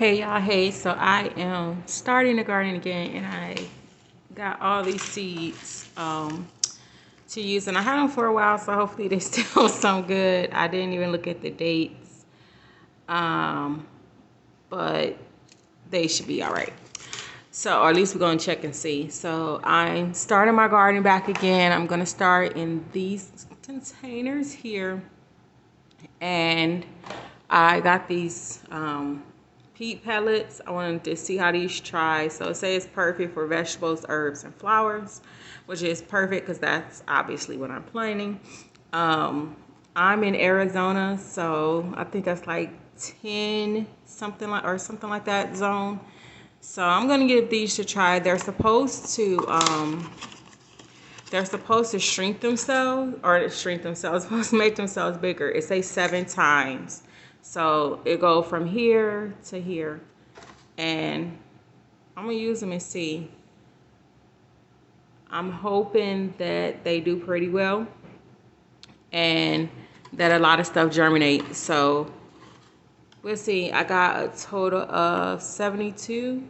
Hey y'all, hey, so I am starting the garden again and I got all these seeds to use, and I had them for a while, so hopefully they still sound good. I didn't even look at the dates, but they should be all right. So, or at least we're gonna check and see. So I'm starting my garden back again. I'm gonna start in these containers here, and I got these peat pellets. I wanted to see how these try. So it says perfect for vegetables, herbs, and flowers, which is perfect because that's obviously what I'm planting. I'm in Arizona, so I think that's like 10 something like that zone. So I'm gonna give these a try. They're supposed to shrink themselves, supposed to make themselves bigger. It says 7 times. So it go from here to here. And I'm gonna use them and see. I'm hoping that they do pretty well and that a lot of stuff germinate. So we'll see. I got a total of 72.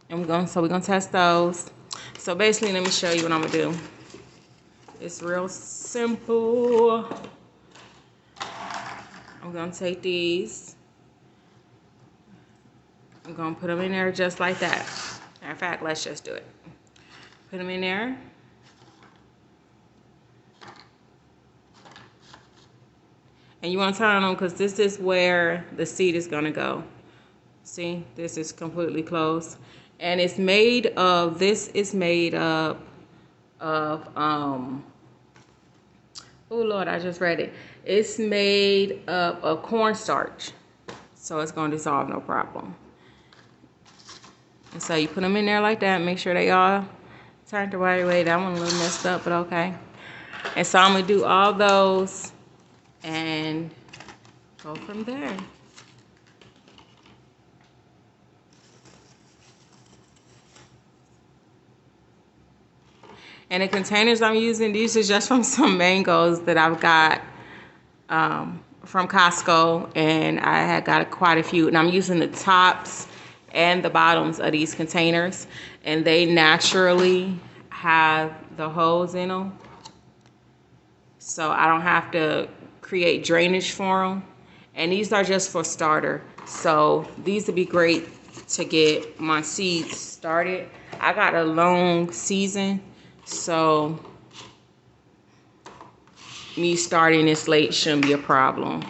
And we're gonna test those. So basically, let me show you what I'm gonna do. It's real simple. I'm gonna take these. I'm gonna put them in there just like that. Matter of fact, let's just do it. Put them in there. And you wanna turn on them because this is where the seed is gonna go. See, this is completely closed. And this is made up of, oh Lord, I just read it. It's made up of cornstarch. So it's gonna dissolve no problem. And so you put them in there like that, make sure they all turned the right way. That one a little messed up, but okay. And so I'm gonna do all those and go from there. And the containers I'm using, these are just from some mangoes that I've got from Costco, and I had got quite a few. And I'm using the tops and the bottoms of these containers, and they naturally have the holes in them, so I don't have to create drainage for them. And these are just for starter, so these would be great to get my seeds started. I got a long season, so me starting this late shouldn't be a problem.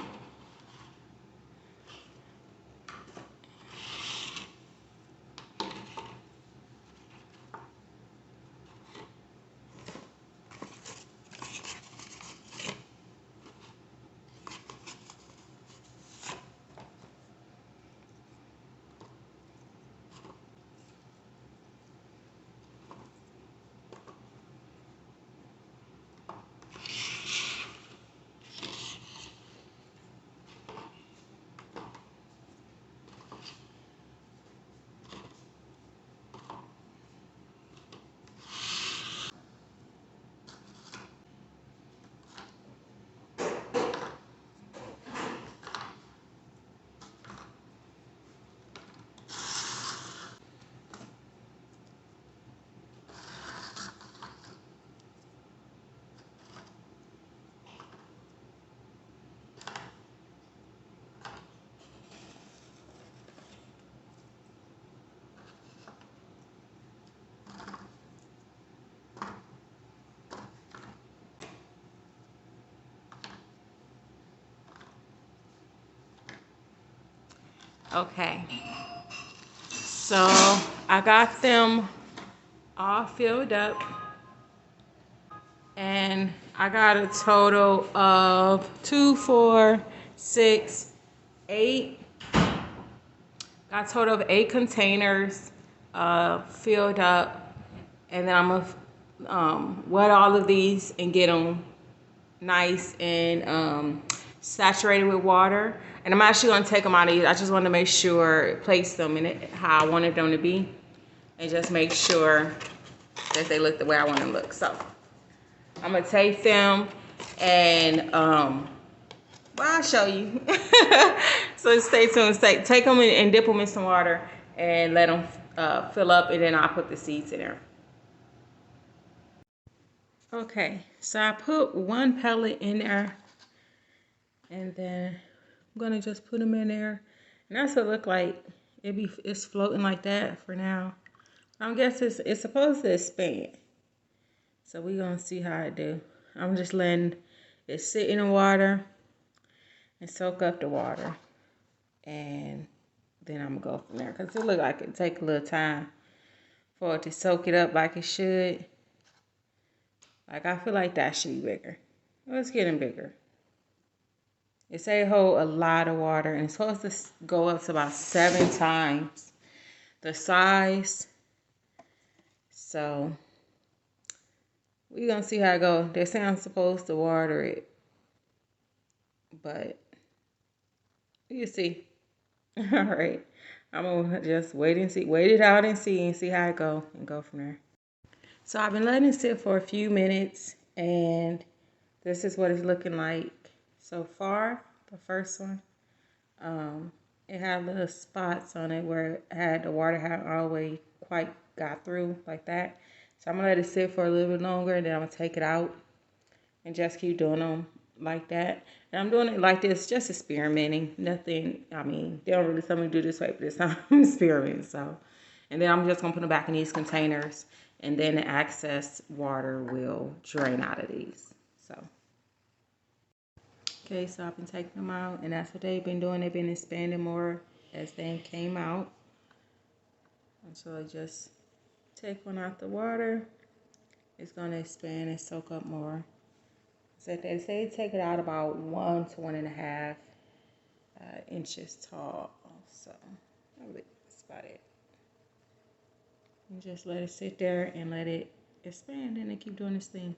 Okay, so I got them all filled up, and I got a total of 2, 4, 6, 8. Got a total of 8 containers filled up, and then I'm gonna wet all of these and get them nice and saturated with water. And I'm actually gonna take them out of these. I just want to make sure, place them in it how I wanted them to be, and just make sure that they look the way I want them to look. So I'm gonna take them and Well, I'll show you. So stay tuned. Take them and dip them in some water and let them fill up, and then I'll put the seeds in there. Okay, so I put one pellet in there, and then I'm gonna just put them in there, and that's what it look like. It's floating like that for now. I guess it's supposed to expand, so we're gonna see how it do. I'm just letting it sit in the water and soak up the water, and then I'm gonna go from there, because it look like it take a little time for it to soak it up like it should. Like, I feel like that should be bigger. Well, it's getting bigger. It say it hold a lot of water, and it's supposed to go up to about 7 times the size. So we're gonna see how it go. They say I'm supposed to water it, but you see. All right, I'm gonna just wait it out and see how it go, and go from there. So I've been letting it sit for a few minutes, and this is what it's looking like so far. The first one, it had little spots on it where the water hadn't always quite got through like that. So I'm gonna let it sit for a little bit longer, and then I'm gonna take it out and just keep doing them like that. And I'm doing it like this, just experimenting. Nothing, I mean, they don't really tell me to do this way, but this time I'm experimenting. So, and then I'm just gonna put them back in these containers, and then the excess water will drain out of these. So, okay, so I've been taking them out, and that's what they've been doing. They've been expanding more as they came out. And so I just take one out the water. It's gonna expand and soak up more. So they say take it out about 1 to 1.5 inches tall. So that's about it. And just let it sit there and let it expand, and then keep doing this thing.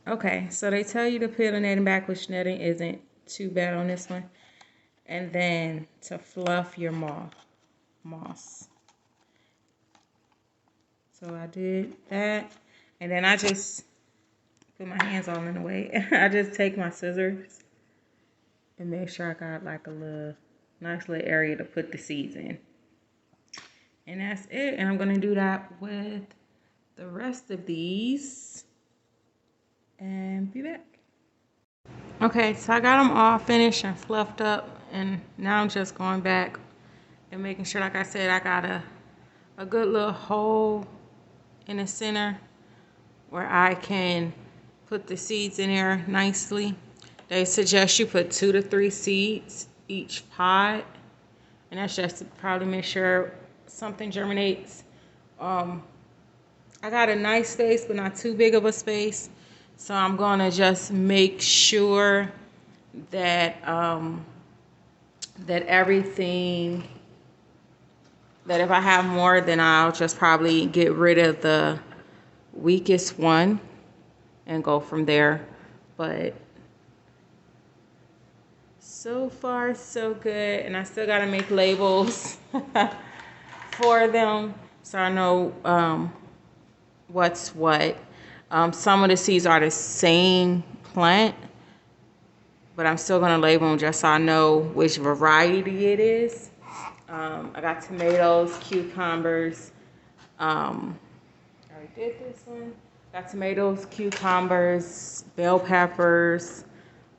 Okay, so they tell you to peel the netting back, which netting isn't too bad on this one. And then to fluff your moss. So I did that, and then I just put my hands all in the way. I just take my scissors and make sure I got like a nice little area to put the seeds in. And that's it. And I'm gonna do that with the rest of these and be back. Okay, so I got them all finished and fluffed up, and now I'm just going back and making sure, like I said, I got a good little hole in the center where I can put the seeds in there nicely. They suggest you put 2 to 3 seeds each pot, and that's just to probably make sure something germinates. I got a nice space, but not too big of a space, so I'm gonna just make sure that that everything, that if I have more, then I'll just probably get rid of the weakest one and go from there. But so far so good, and I still gotta make labels for them so I know what's what. Some of the seeds are the same plant, but I'm still gonna label them just so I know which variety it is. I got tomatoes, cucumbers. I already did this one. Got tomatoes, cucumbers, bell peppers,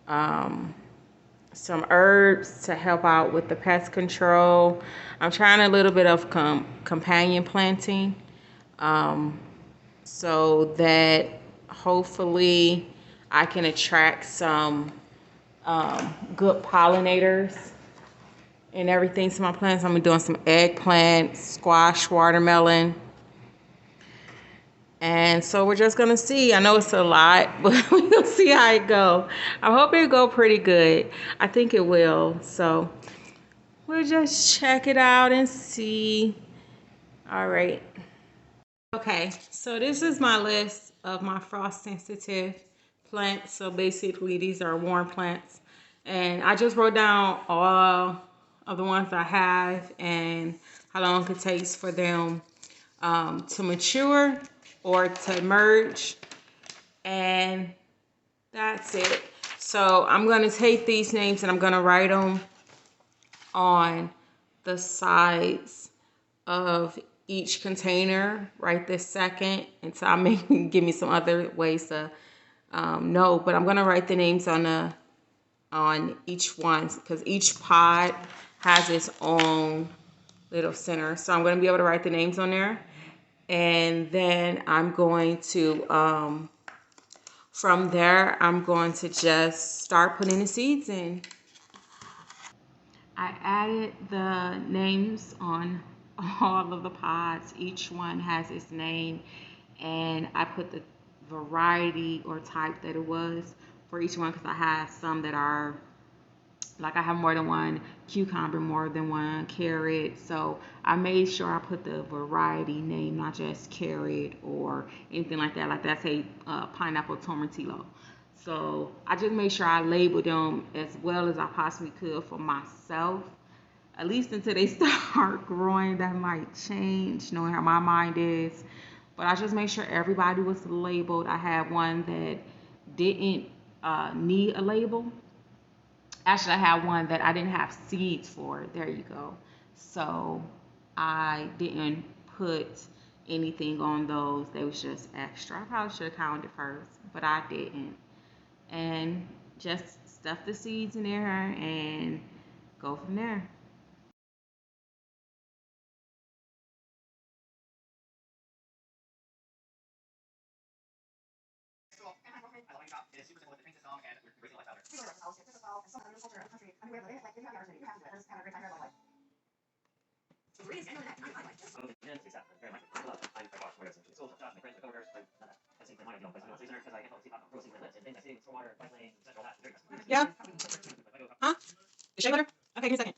some herbs to help out with the pest control. I'm trying a little bit of companion planting, so that hopefully I can attract some good pollinators and everything to my plants. I'm gonna be doing some eggplant, squash, watermelon. And so we're just gonna see. I know it's a lot, but we're gonna see how it go. I'm hoping it go pretty good. I think it will. So we'll just check it out and see. All right. Okay, so this is my list of my frost sensitive plants. So basically these are warm plants. And I just wrote down all of the ones I have and how long it takes for them to mature or to merge, and that's it. So I'm going to take these names and I'm going to write them on the sides of each container right this second. And so I may give me some other ways to know, but I'm going to write the names on each one because each pod has its own little center. So I'm going to be able to write the names on there. And then I'm going to, from there, I'm going to just start putting the seeds in. I added the names on all of the pods. Each one has its name, and I put the variety or type that it was for each one because I have some that are like I have more than one cucumber, more than one carrot. So I made sure I put the variety name, not just carrot or anything like that. Like that's a pineapple tomatillo. So I just made sure I labeled them as well as I possibly could for myself. At least until they start growing, that might change, knowing how my mind is. But I just made sure everybody was labeled. I had one that didn't need a label. Actually, I had one that I didn't have seeds for. There you go. So I didn't put anything on those. They was just extra. I probably should have counted first, but I didn't. And just stuff the seeds in there and go from there. Yeah. Huh? The shea butter? Okay, give me a second.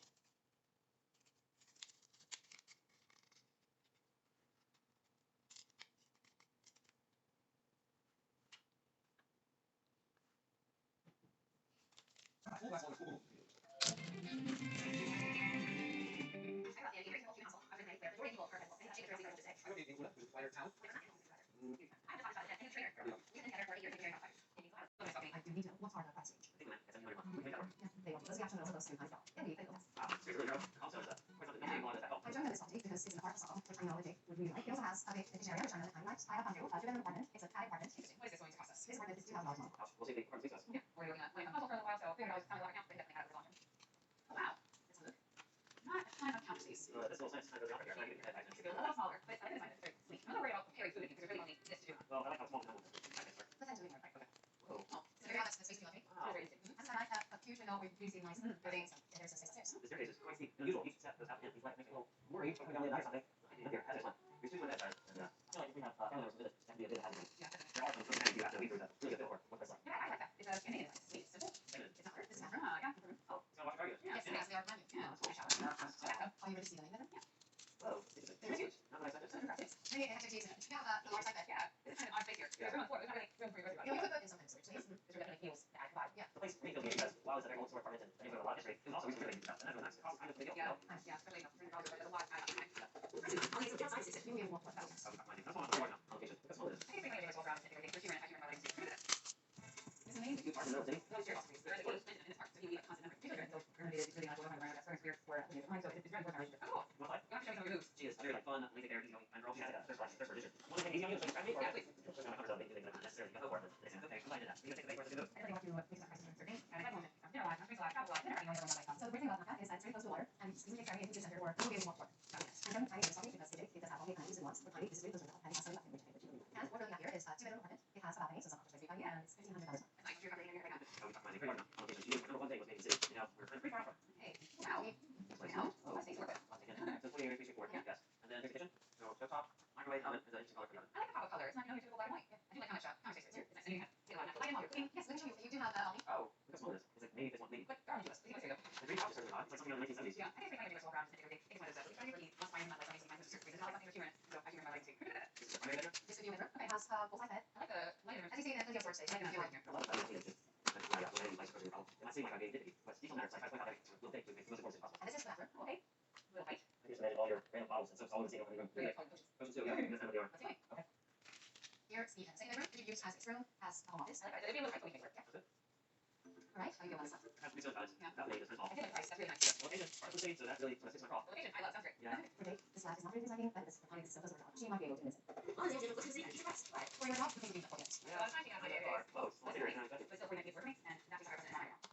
All right, how you doing on this stuff? Yeah. I feel like rice. That's really nice. Location, part of the state, so that really sticks my craw. Location, I love. Sounds great. Yeah. Okay. This lab is not really exciting, but this recording is still so she might be able to listen. Oh, this is what's the secret? Right. For your job, you can be the focus. Yeah. I was trying to get my day. Close. But still 49 for me, and that's the representative right now.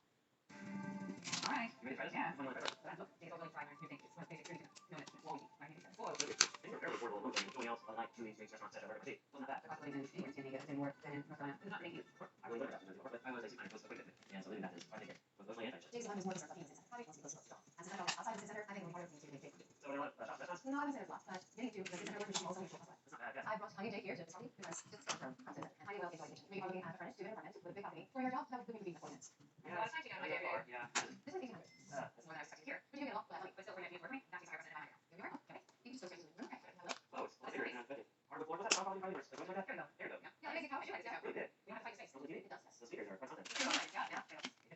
All right. You ready to try this? Yeah. One more pepper. Take it over like 5 minutes. You think it's basic 30 minutes. Whoa. I think it's foil. Things are fairly affordable. Doing else unlike Julie's Steaks restaurant set over. Hey, wasn't that bad? The cost of living in England is more than North Carolina. It's not really easy. I really looked at that. But I was actually kind of close to quick. Yeah, so living that is, I think, was mostly anti-shit. Jake's one is more concerned about being in the center. Probably close to the and so outside of the center, I think we're part of the city. So what do you want? Restaurants? No, I wouldn't say there's lots, but getting to the center work is also mutual as well. It's not bad, yeah. I brought Honey Jake here to this party because it's from Hudson, and Honey will enjoy the kitchen. We are looking at a furnished two-bedroom apartment with a big balcony. For your job, that would be 4 minutes. Yeah, that's nice to get on my day. Yeah. This is 1800. That's more than I was expecting here. But you get a lot, but still 49 for me. That's 65% of my area. You're right. Okay. You can still straight to the room. Okay. Hello. Oh, it's clear. Part of the floor was that probably worse. There you go. There you go. Yeah, I think it's how I should. Yeah. Really did. We don't have to fight space. It does. Yes. The speakers are quite something. Yeah.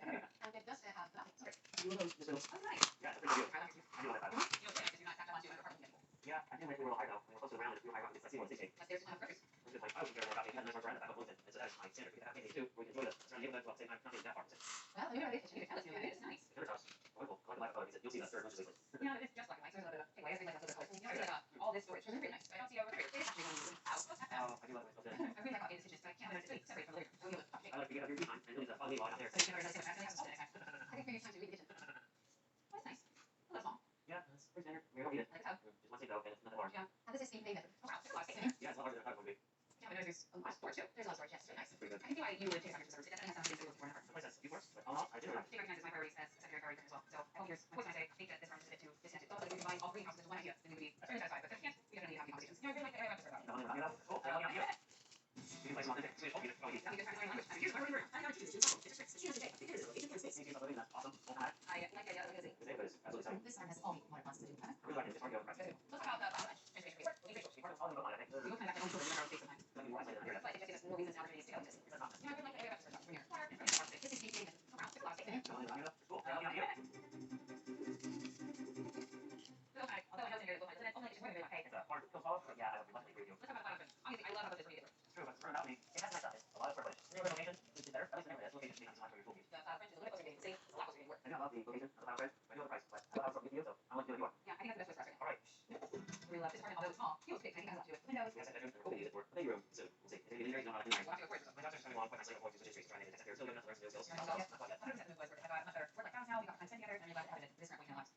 And it does have the sorry. Oh, nice. Yeah, that's pretty good. I do like that. You know, because you're not that much to apartment. Yeah, I think we were a little high though. We were close to the ground, and if we were high, it's like C1 C8. That's there's one of the first. It's just like I was there about 8 minutes around the back of Wilson. And so that's my standard. We can have anything too. We can enjoy the surrounding of the same time, not being that far. Well, you're really kitchen. You can tell us new. It's nice. The house. Wonderful. I like the light. You'll see that third much as yeah, it's just like so there's a bit of takeaway. Everything like those colors. You know, there's like all this storage. It's really nice. I don't see over here. It is actually one of these. Oh, I do like it. I really like this kitchen, but I can't it's separate from the living room. I like to get up your time and leave that funny while out there. So you never know. I think maybe it's time to read the kitchen. Oh, that's nice. Oh, that's small. Yeah, that's pretty standard. We don't need it. Like how? Just one single and it's nothing large. Yeah. And this is the main bedroom. Oh, wow. It's a lot of space in here. Yeah, it's a lot larger than I thought it would be. Yeah, but there's a lot of storage too. There's a lot of storage, yes. Very nice. Pretty good. I can see why you would take a service. That has something to do with foreign. Place that's before. I do. She recognizes my priorities as secondary priority as well. So I hope here's my voice when I say I think that this room is a bit too distant. So if we combine all 3 houses into one idea, then we would be very satisfied. But if we can't, we definitely have conversations. You know, I really like the area about. Cool. You can play some authentic Swedish folk music. That'd be good for my language. Here's my room. I know what you do. It's awesome. I like the idea of it. This room has all the water plants to do. I really like it. It's hard to go across. Let's talk about the transportation. We go kind of back to own children in our space sometimes. But it just gives us more reasons and opportunities to go. You know, I really like the area about from here. This is deep. Wow, there's a lot of space in here. Cool. Although I know it's in here, only just really okay. It's a hard to solve, but yeah, I would love to agree with you. Let's talk about what happens. Obviously, I love how this really is. True, but it's about me. It has nice stuff. It's a lot of square footage. Neighborhood location, which is better. At least the neighborhood has location being on for your school. The French is a little bit closer to getting safe. It's a lot closer to getting work. I know I love the location of the French. I know the price, but I love how it's with you, so I want to do what you want. Yeah, I think that's the best way for us right now. All right. We love this apartment, although it's small. Feels big. I think it has a lot to do with windows. Yes, bedroom. We're hoping to use it for a playroom soon. We'll see. It's going to be very nice. We'll have to go for it. My doctor's coming along quite nicely. Avoid using streets trying to get here. Still good enough to learn some new skills. Yeah, not quite yet. 100% new boys. We've got another work-life balance now. We got time spent together, and we're glad to have it. This room we can relax.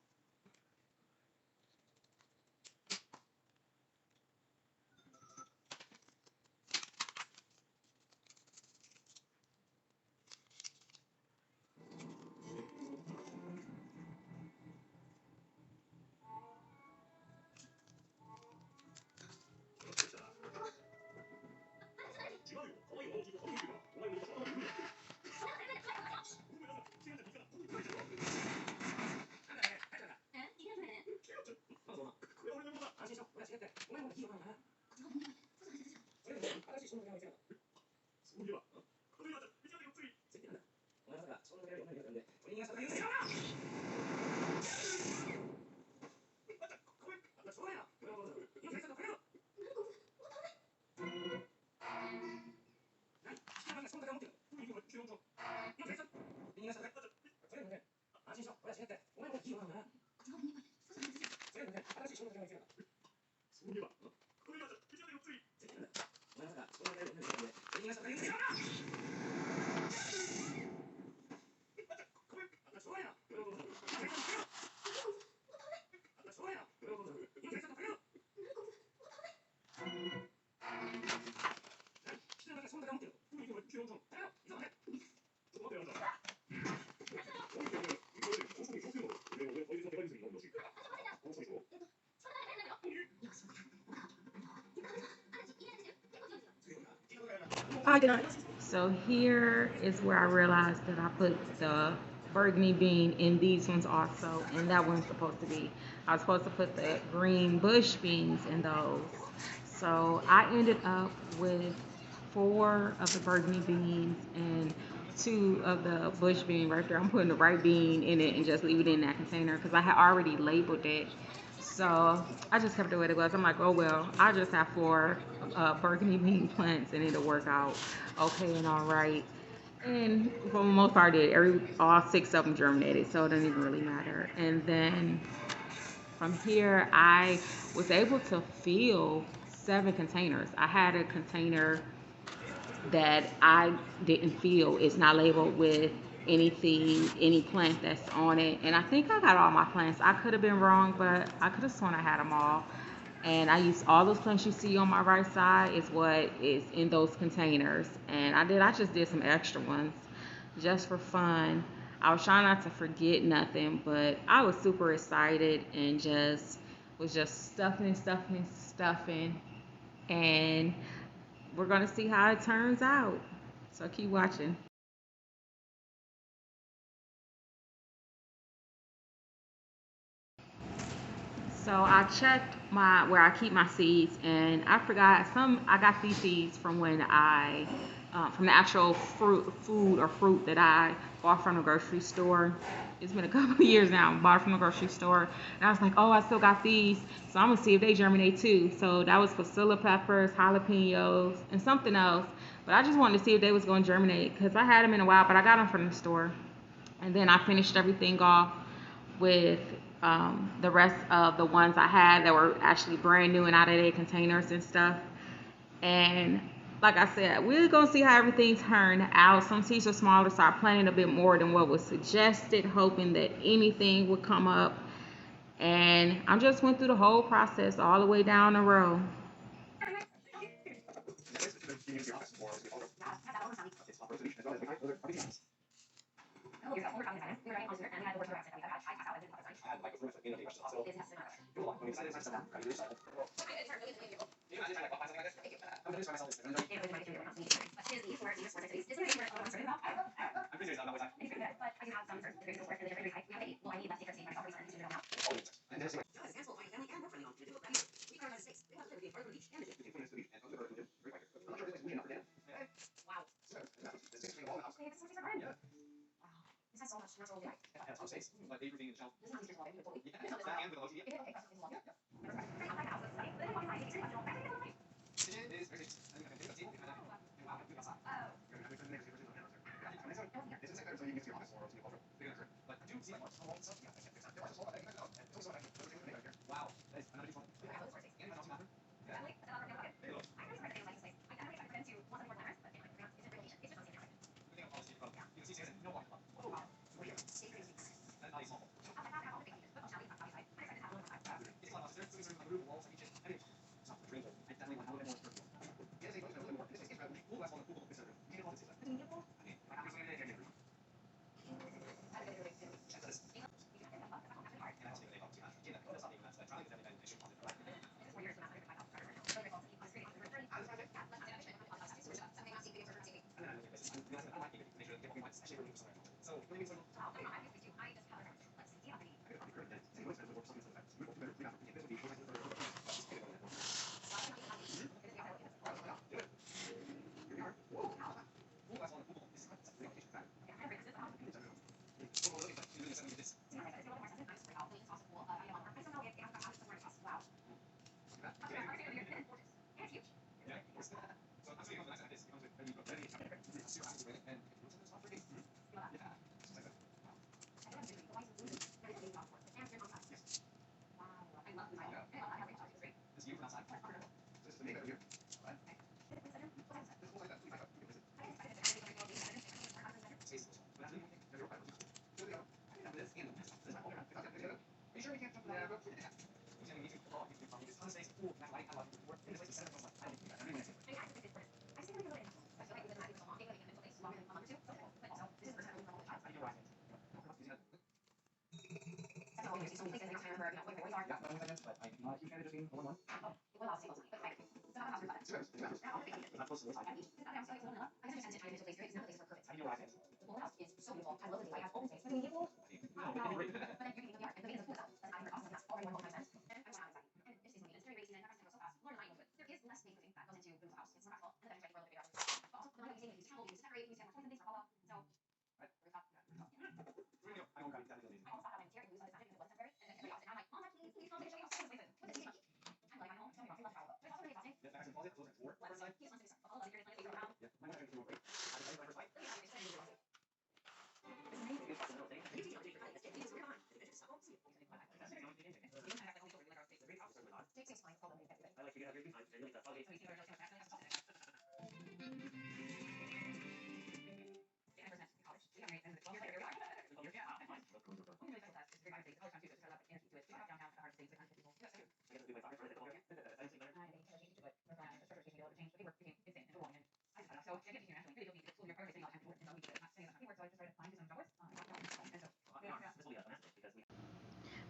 I did not. So here is where I realized that I put the burgundy bean in these ones also, and that one's supposed to be. I was supposed to put the green bush beans in those. So I ended up with 4 of the burgundy beans and 2 of the bush bean right there. I'm putting the right bean in it and just leave it in that container because I had already labeled it. So I just kept it the way it was. I'm like, oh well, I just have 4 burgundy bean plants and it'll work out okay and all right. And for the most part, I did. All six of them germinated, so it doesn't even really matter. And then from here, I was able to fill 7 containers. I had a container that I didn't feel is not labeled with anything, any plant that's on it. And I think I got all my plants. I could have been wrong, but I could have sworn I had them all. And I used all those plants you see on my right side is what is in those containers. And I just did some extra ones just for fun. I was trying not to forget nothing, but I was super excited and just was just stuffing. And we're gonna see how it turns out. So keep watching. So I checked my where I keep my seeds, and I forgot some. I got these seeds from when I from the actual food or fruit that I bought from the grocery store. It's been a couple of years now. I bought it from the grocery store, and I was like, oh, I still got these, so I'm gonna see if they germinate too. So that was Pasilla peppers, jalapenos, and something else. But I just wanted to see if they was gonna germinate because I had them in a while, but I got them from the store. And then I finished everything off with the rest of the ones I had that were actually brand new and out of their containers and stuff. And like I said, we're gonna see how everything turned out. Some seeds are smaller, so I planted a bit more than what was suggested, hoping that anything would come up. And I just went through the whole process all the way down the row.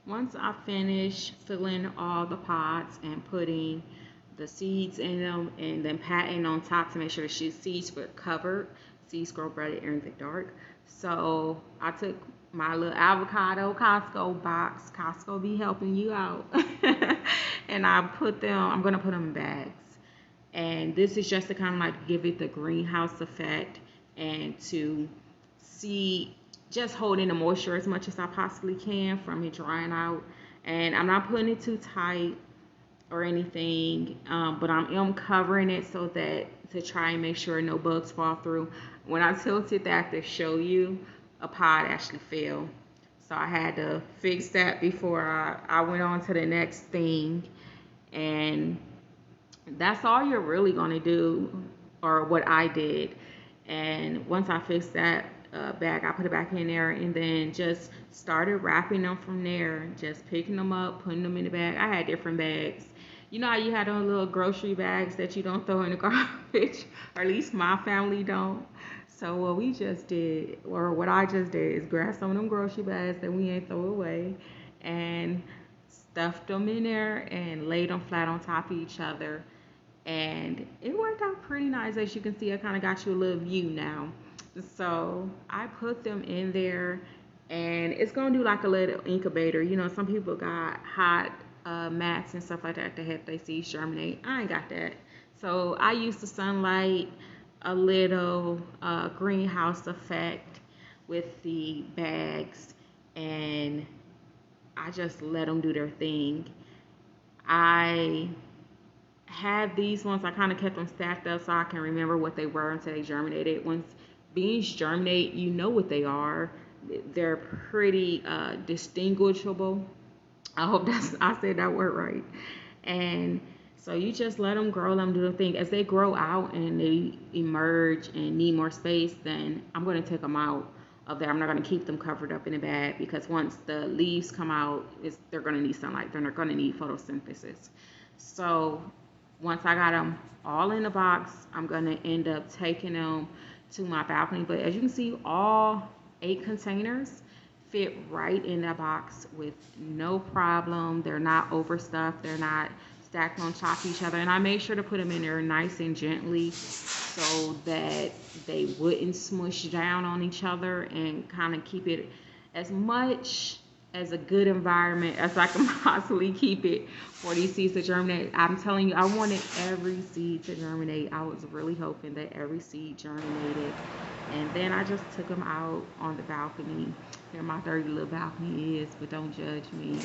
Once I finish filling all the pots and putting the seeds in them and then patting on top to make sure the seeds were covered. Seeds grow better in the dark. So I took my little avocado Costco box. Costco be helping you out. And I'm gonna put them in bags. And this is just to kind of like give it the greenhouse effect and to see, just holding the moisture as much as I possibly can from it drying out. And I'm not putting it too tight or anything, but I am covering it so that to try and make sure no bugs fall through. When I tilted that to show you, a pod actually fell. So I had to fix that before I went on to the next thing. And that's all you're really going to do, or what I did. And once I fixed that bag, I put it back in there and then just started wrapping them from there, just picking them up, putting them in the bag. I had different bags. You know how you had those little grocery bags that you don't throw in the garbage, or at least my family don't. So what we just did, or what I just did, is grab some of them grocery bags that we ain't throw away and stuffed them in there and laid them flat on top of each other. And it worked out pretty nice. As you can see, I kind of got you a little view now. So I put them in there, and it's gonna do like a little incubator. You know, some people got hot mats and stuff like that to help their seeds germinate. I ain't got that. So I use the sunlight, a little greenhouse effect with the bags, and I just let them do their thing. I had these ones, I kind of kept them stacked up so I can remember what they were until they germinated. Once beans germinate, you know what they are. They're pretty distinguishable. I hope I said that word right. And so you just let them grow, let them do their thing. As they grow out and they emerge and need more space, then I'm going to take them out of there. I'm not going to keep them covered up in a bag, because once the leaves come out, they're going to need sunlight. They're not going to need photosynthesis. So once I got them all in the box, I'm going to end up taking them to my balcony. But as you can see, all 8 containers fit right in that box with no problem. They're not overstuffed. They're not stacked on top of each other. And I made sure to put them in there nice and gently so that they wouldn't smush down on each other, and kind of keep it as much as a good environment as I can possibly keep it for these seeds to germinate. I'm telling you, I wanted every seed to germinate. I was really hoping that every seed germinated. And then I just took them out on the balcony. Here my dirty little balcony is, but don't judge me.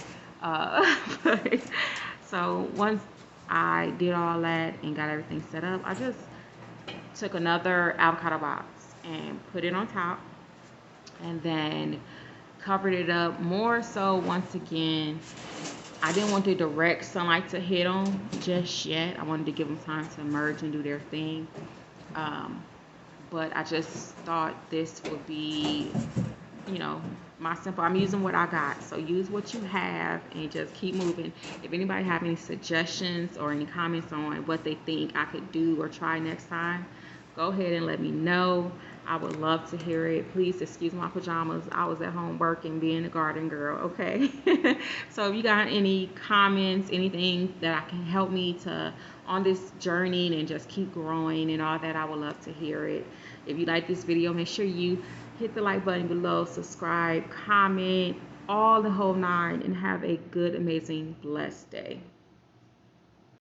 So once I did all that and got everything set up, I just took another avocado box and put it on top, and then covered it up more. So once again, I didn't want the direct sunlight to hit them just yet. I wanted to give them time to emerge and do their thing. But I just thought this would be, you know, I'm using what I got. So use what you have and just keep moving. If anybody have any suggestions or any comments on what they think I could do or try next time, go ahead and let me know. I would love to hear it. Please excuse my pajamas. I was at home working, being a garden girl, okay? So if you got any comments, anything that I can help me to on this journey and just keep growing and all that, I would love to hear it. If you like this video, make sure you hit the like button below, subscribe, comment, all the whole nine, and have a good, amazing, blessed day.